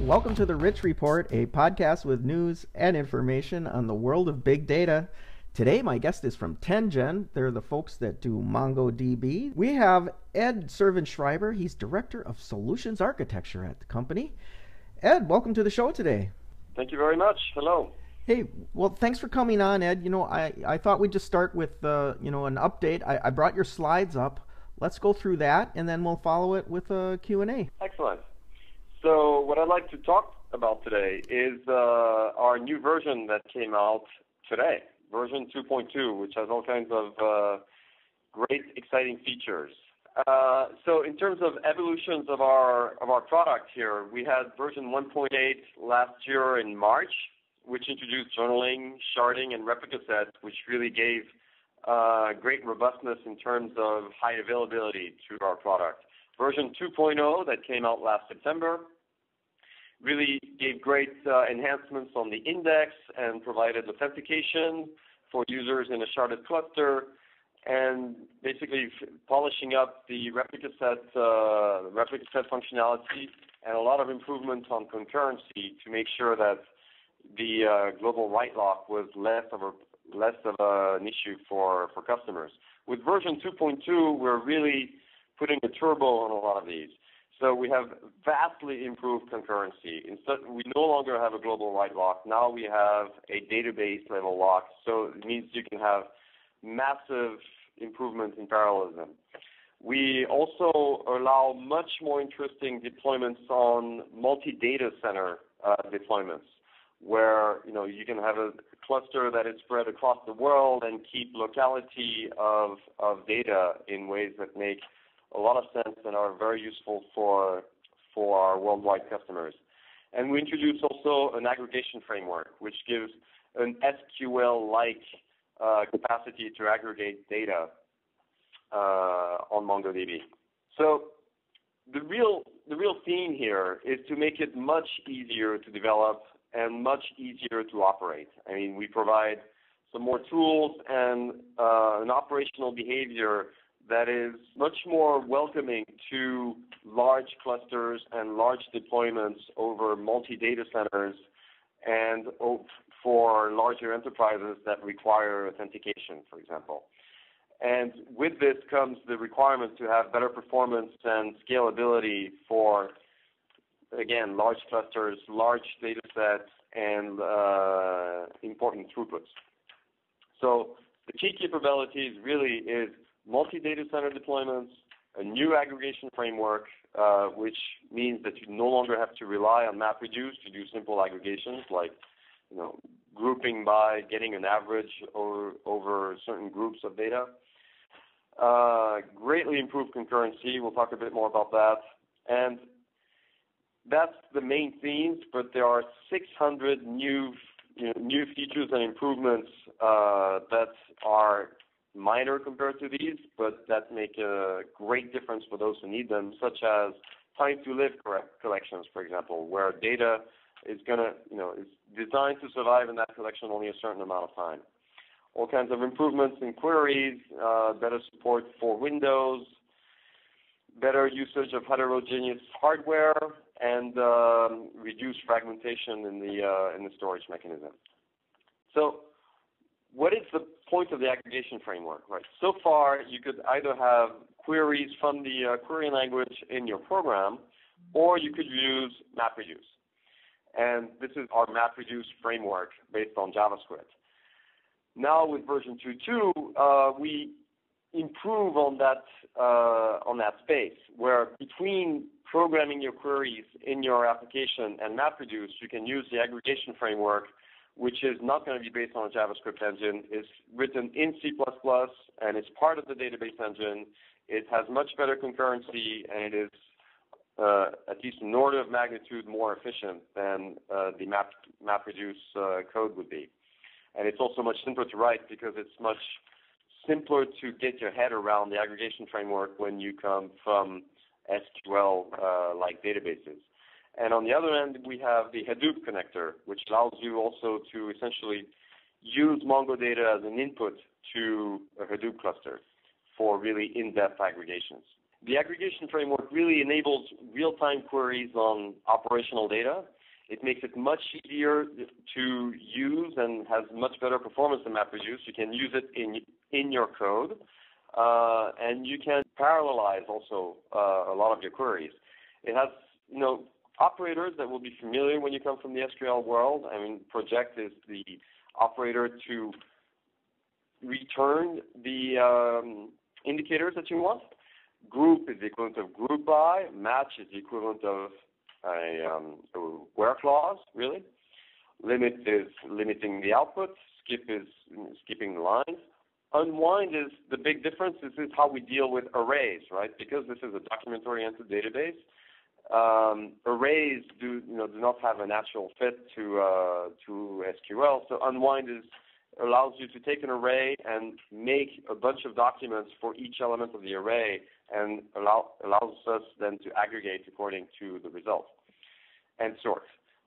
Welcome to the Rich Report, a podcast with news and information on the world of big data. Today, my guest is from Tengen. They're the folks that do MongoDB. We have Ed Servan-Shreiber. He's Director of Solutions Architecture at the company. Ed, welcome to the show today. Thank you very much. Hello. Hey, well, thanks for coming on, Ed. I thought we'd just start with, an update. I brought your slides up. Let's go through that, and then we'll follow it with a Q&A. Excellent. So what I'd like to talk about today is our new version that came out today, version 2.2, which has all kinds of great, exciting features. So in terms of evolutions of our product here, we had version 1.8 last year in March, which introduced journaling, sharding, and replica sets, which really gave great robustness in terms of high availability to our product. Version 2.0 that came out last September really gave great enhancements on the index and provided authentication for users in a sharded cluster, and basically polishing up the replica set functionality, and a lot of improvements on concurrency to make sure that the global write lock was less of an issue for customers. With version 2.2, we're really putting a turbo on a lot of these. So we have vastly improved concurrency. Instead, we no longer have a global write lock. Now we have a database level lock. So it means you can have massive improvements in parallelism. We also allow much more interesting deployments on multi-data center deployments, where you can have a cluster that is spread across the world and keep locality of data in ways that make a lot of sense and are very useful for our worldwide customers. And we introduced also an aggregation framework, which gives an SQL-like capacity to aggregate data on MongoDB. So the real theme here is to make it much easier to develop and much easier to operate. I mean, we provide some more tools and an operational behavior that is much more welcoming to large clusters and large deployments over multi-data centers and for larger enterprises that require authentication, for example. And with this comes the requirement to have better performance and scalability for, again, large clusters, large data sets, and important throughputs. So the key capabilities really is multi-data center deployments, a new aggregation framework, which means that you no longer have to rely on MapReduce to do simple aggregations like grouping by getting an average over certain groups of data. Greatly improved concurrency. We'll talk a bit more about that. And that's the main themes, but there are 600 new features and improvements that are minor compared to these, but that make a great difference for those who need them, such as time to live collections, for example, where data is is designed to survive in that collection only a certain amount of time. All kinds of improvements in queries, better support for Windows, better usage of heterogeneous hardware, and reduced fragmentation in the storage mechanism. So what is the point of the aggregation framework, right? So far, you could either have queries from the query language in your program, or you could use MapReduce. And this is our MapReduce framework based on JavaScript. Now with version 2.2, we improve on that space, where between programming your queries in your application and MapReduce, you can use the aggregation framework, which is not going to be based on a JavaScript engine. It's written in C++, and it's part of the database engine. It has much better concurrency, and it is at least an order of magnitude more efficient than the MapReduce code would be. And it's also much simpler to write because it's much simpler to get your head around the aggregation framework when you come from SQL-like databases. And on the other end, we have the Hadoop connector, which allows you also to essentially use MongoData as an input to a Hadoop cluster for really in-depth aggregations. The aggregation framework really enables real-time queries on operational data, It makes it much easier to use and has much better performance than MapReduce. You can use it in your code, and you can parallelize also a lot of your queries. It has, operators that will be familiar when you come from the SQL world. I mean, project is the operator to return the indicators that you want. Group is the equivalent of group by. Match is the equivalent of a where clause, really. Limit is limiting the output. Skip is skipping the lines. Unwind is the big difference. This is how we deal with arrays, right? Because this is a document-oriented database. Arrays do not have a natural fit to SQL. So unwind allows you to take an array and make a bunch of documents for each element of the array, and allows us then to aggregate according to the result and sort.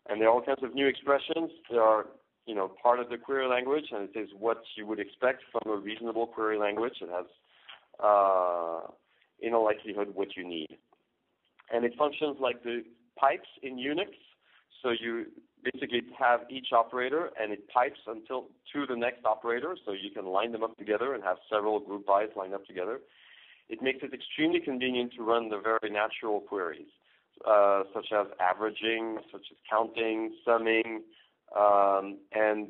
And there are all kinds of new expressions. They are part of the query language, and it is what you would expect from a reasonable query language. It has, in all likelihood, what you need. And it functions like the pipes in Unix. So you basically have each operator, and it pipes to the next operator, so you can line them up together and have several group bys lined up together. It makes it extremely convenient to run the very natural queries, such as averaging, such as counting, summing, and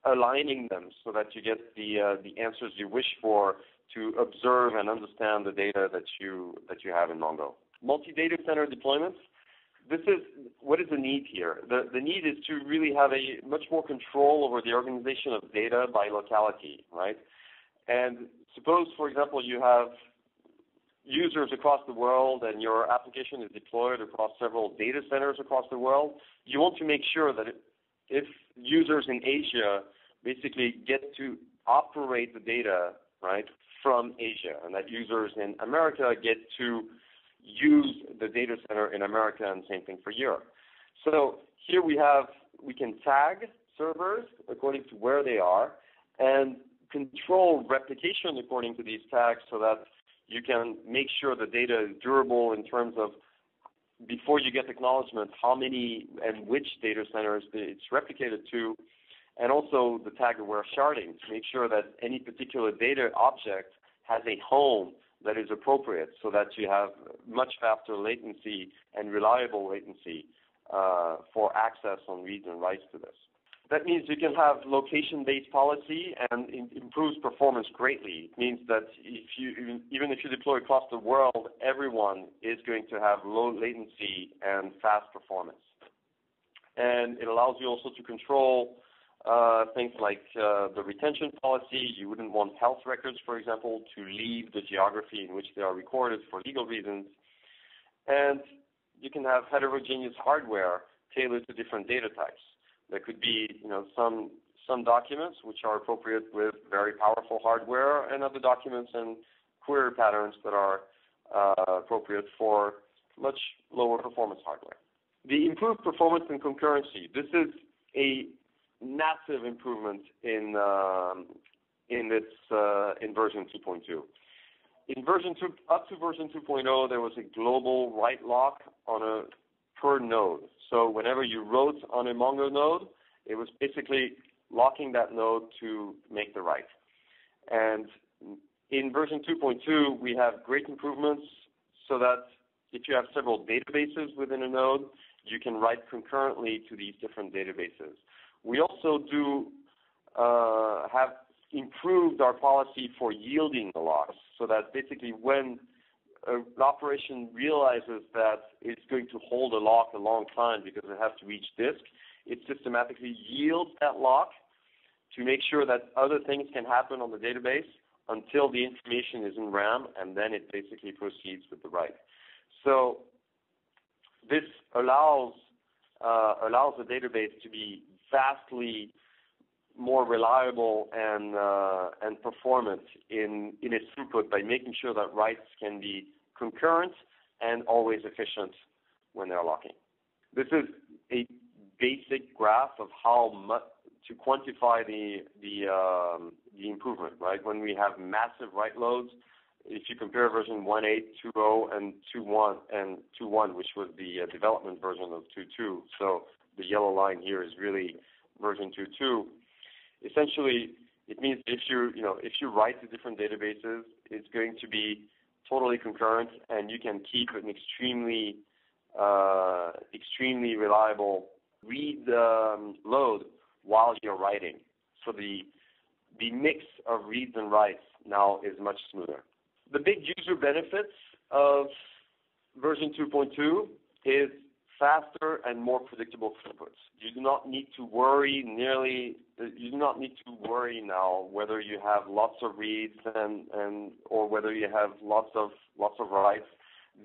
aligning them so that you get the answers you wish for to observe and understand the data that you have in Mongo. Multi-data center deployments. This is what is the need here. The need is to really have a much more control over the organization of data by locality, right? And suppose, for example, you have users across the world and your application is deployed across several data centers across the world. You want to make sure that if users in Asia basically get to operate the data, right, from Asia, and that users in America get to use the data center in America, and same thing for Europe. So here we can tag servers according to where they are and control replication according to these tags so that you can make sure the data is durable in terms of, before you get acknowledgement, how many and which data centers it's replicated to, and also the tag-aware sharding to make sure that any particular data object has a home that is appropriate so that you have much faster latency and reliable latency for access on reads and writes to this. That means you can have location-based policy, and it improves performance greatly. It means that even if you deploy across the world, everyone is going to have low latency and fast performance. And it allows you also to control things like the retention policy. You wouldn't want health records, for example, to leave the geography in which they are recorded for legal reasons. And you can have heterogeneous hardware tailored to different data types. There could be, some documents which are appropriate with very powerful hardware, and other documents and query patterns that are appropriate for much lower performance hardware. The improved performance and concurrency. This is a massive improvement in version 2.2. In up to version 2.0, there was a global write lock on a per node. So whenever you wrote on a Mongo node, it was basically locking that node to make the write. And in version 2.2, we have great improvements so that if you have several databases within a node, you can write concurrently to these different databases. We also have improved our policy for yielding the locks, so that basically when an operation realizes that it's going to hold a lock a long time because it has to reach disk, it systematically yields that lock to make sure that other things can happen on the database until the information is in RAM, and then it basically proceeds with the write. So this allows the database to be vastly more reliable and performant in its throughput by making sure that writes can be concurrent and always efficient when they're locking. This is a basic graph of how much to quantify the improvement, right? When we have massive write loads, if you compare version 1.8, 2.0, and 2.1, which was the development version of 2.2. So the yellow line here is really version 2.2. Essentially, it means if you write to different databases, it's going to be totally concurrent, and you can keep an extremely reliable read load while you're writing. So the mix of reads and writes now is much smoother. The big user benefits of version 2.2 is faster and more predictable throughputs. You do not need to worry now whether you have lots of reads or whether you have lots of writes.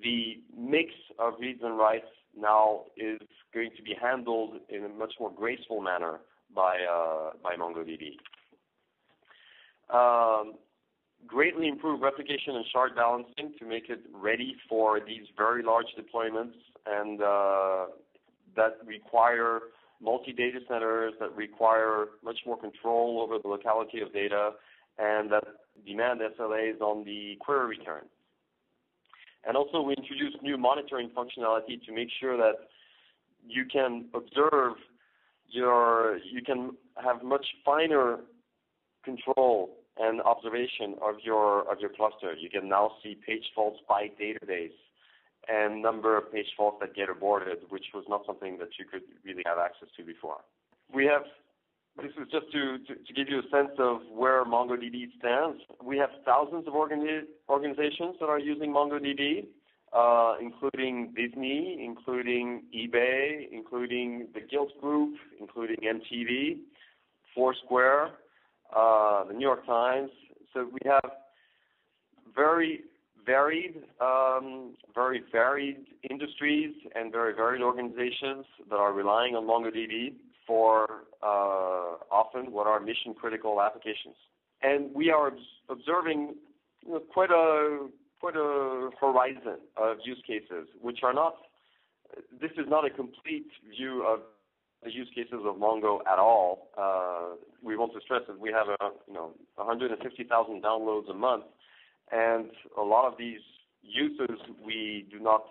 The mix of reads and writes now is going to be handled in a much more graceful manner by MongoDB. Greatly improved replication and shard balancing to make it ready for these very large deployments and that require multi-data centers, that require much more control over the locality of data, and that demand SLAs on the query return. And also we introduced new monitoring functionality to make sure that you can observe you can have much finer control and observation of your cluster. You can now see page faults by database and number of page faults that get aborted, which was not something that you could really have access to before. This is just to give you a sense of where MongoDB stands. We have thousands of organizations that are using MongoDB, including Disney, including eBay, including the Guild Group, including MTV, Foursquare, the New York Times. So we have very varied industries and very varied organizations that are relying on MongoDB for often what are mission-critical applications. And we are observing quite a horizon of use cases, which are not. This is not a complete view of the use cases of Mongo at all. We want to stress that we have 150,000 downloads a month, and a lot of these uses we do not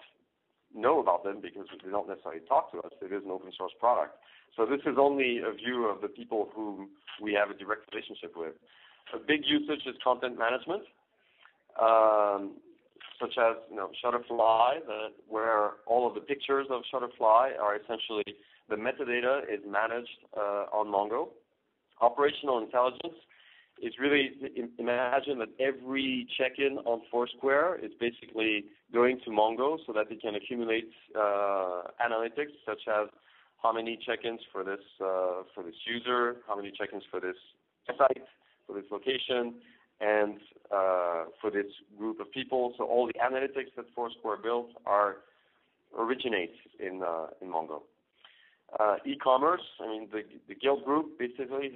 know about them because they don't necessarily talk to us. It is an open source product. So this is only a view of the people whom we have a direct relationship with. A big usage is content management, such as Shutterfly, where all of the pictures of Shutterfly are essentially the metadata is managed on Mongo. Operational intelligence is really imagine that every check-in on Foursquare is basically going to Mongo so that it can accumulate analytics such as how many check-ins for this user, how many check-ins for this site, for this location, and for this group of people. So all the analytics that Foursquare built originate in Mongo. E-commerce, the Guild Group basically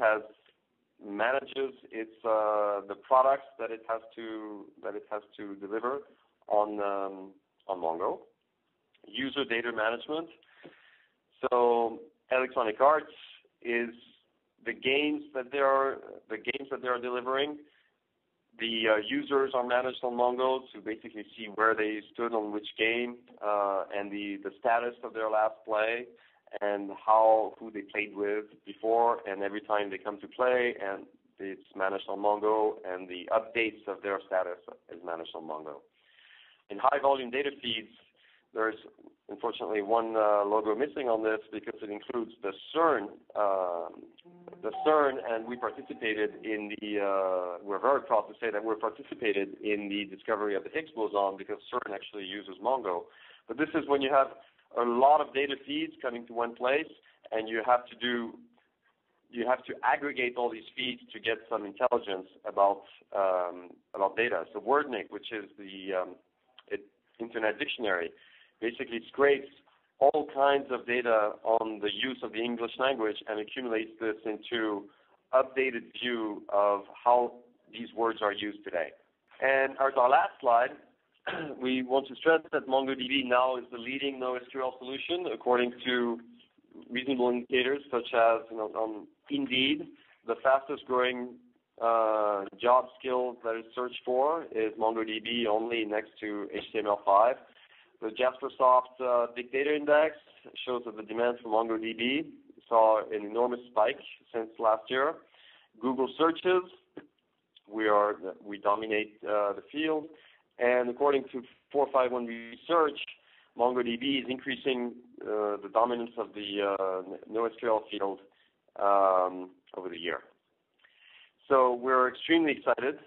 manages its the products that it has to deliver on Mongo. User data management. So Electronic Arts is the games that they are delivering. The users are managed on Mongo to basically see where they stood on which game and the status of their last play and who they played with before and every time they come to play, and it's managed on Mongo, and the updates of their status is managed on Mongo. In high volume data feeds, there's unfortunately one logo missing on this because it includes the CERN, and we participated in we're very proud to say that we participated in the discovery of the Higgs boson because CERN actually uses Mongo. But this is when you have a lot of data feeds coming to one place, and you have to aggregate all these feeds to get some intelligence about data. So WordNik, which is the Internet Dictionary, basically scrapes all kinds of data on the use of the English language and accumulates this into updated view of how these words are used today. And as our last slide, we want to stress that MongoDB now is the leading NoSQL solution according to reasonable indicators such as on Indeed, the fastest growing job skill that is searched for is MongoDB only next to HTML5. The Jaspersoft Big Data Index shows that the demand for MongoDB saw an enormous spike since last year. Google searches, we dominate the field, and according to 451 Research, MongoDB is increasing the dominance of the NoSQL field over the year. So we're extremely excited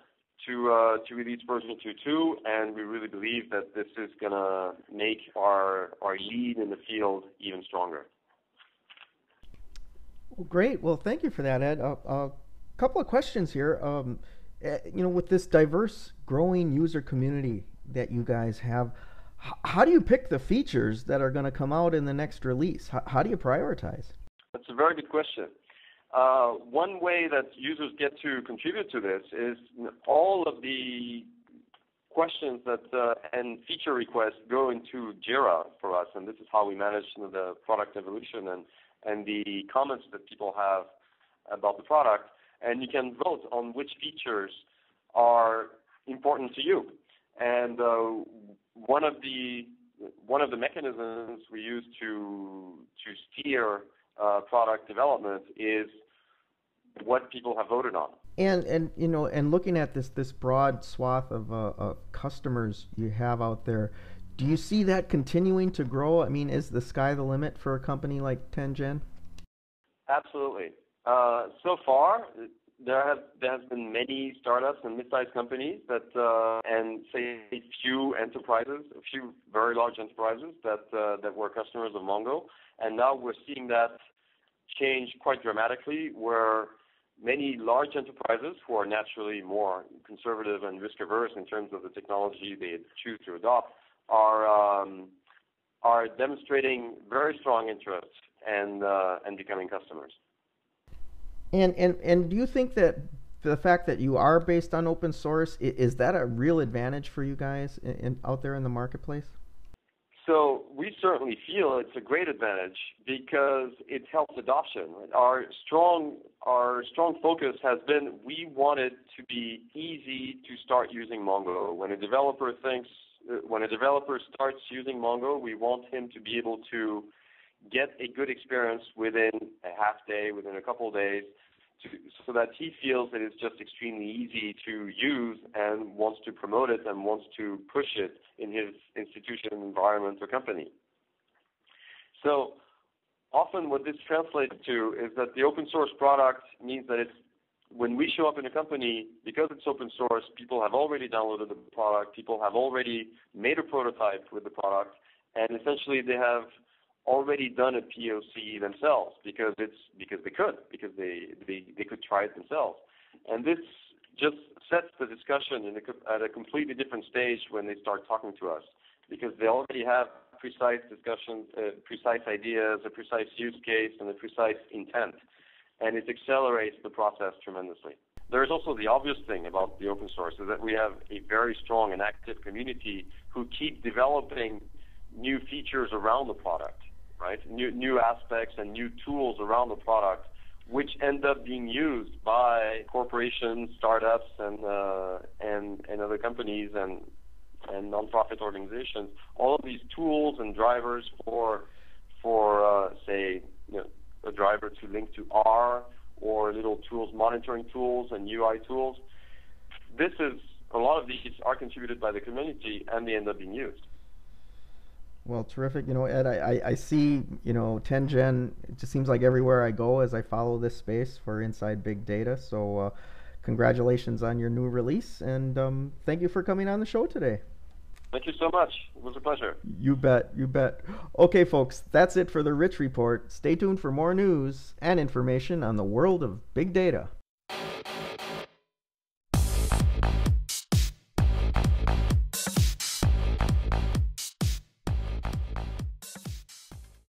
to release version 2.2, and we really believe that this is going to make our lead in the field even stronger. Well, great. Well, thank you for that, Ed. A couple of questions here. With this diverse, growing user community that you guys have, how do you pick the features that are going to come out in the next release? How do you prioritize? That's a very good question. One way that users get to contribute to this is all of the questions that and feature requests go into Jira for us, and this is how we manage the product evolution and the comments that people have about the product. And you can vote on which features are important to you. And one of the mechanisms we use to steer product development is what people have voted on. And looking at this broad swath of customers you have out there, do you see that continuing to grow? I mean, is the sky the limit for a company like 10gen? Absolutely. So far, there has been many startups and mid-sized companies that and say a few very large enterprises that were customers of Mongo, and now we're seeing that change quite dramatically, where many large enterprises who are naturally more conservative and risk-averse in terms of the technology they choose to adopt are demonstrating very strong interest and becoming customers. And do you think that the fact that you are based on open source, is that a real advantage for you guys out there in the marketplace? So we certainly feel it's a great advantage because it helps adoption. Our strong focus has been we want it to be easy to start using Mongo. When a developer starts using Mongo, we want him to be able to get a good experience within a half day, within a couple of days, so that he feels that it's just extremely easy to use and wants to promote it and wants to push it in his institution, environment, or company. So often what this translates to is that the open source product means that when we show up in a company, because it's open source, people have already downloaded the product, people have already made a prototype with the product, and essentially they have already done a POC themselves because they could try it themselves. And this just sets the discussion at a completely different stage when they start talking to us, because they already have precise discussions, precise ideas, a precise use case, and a precise intent. And it accelerates the process tremendously. There is also the obvious thing about the open source is that we have a very strong and active community who keep developing new features around the product, right? New aspects and new tools around the product, which end up being used by corporations, startups, and other companies and nonprofit organizations. All of these tools and drivers for say, a driver to link to R, or little tools, monitoring tools and UI tools. A lot of these are contributed by the community, and they end up being used. Well, terrific. Ed, I see, 10gen, it just seems like everywhere I go as I follow this space for Inside Big Data. So congratulations on your new release, and thank you for coming on the show today. Thank you so much. It was a pleasure. You bet. Okay, folks, that's it for the Rich Report. Stay tuned for more news and information on the world of big data.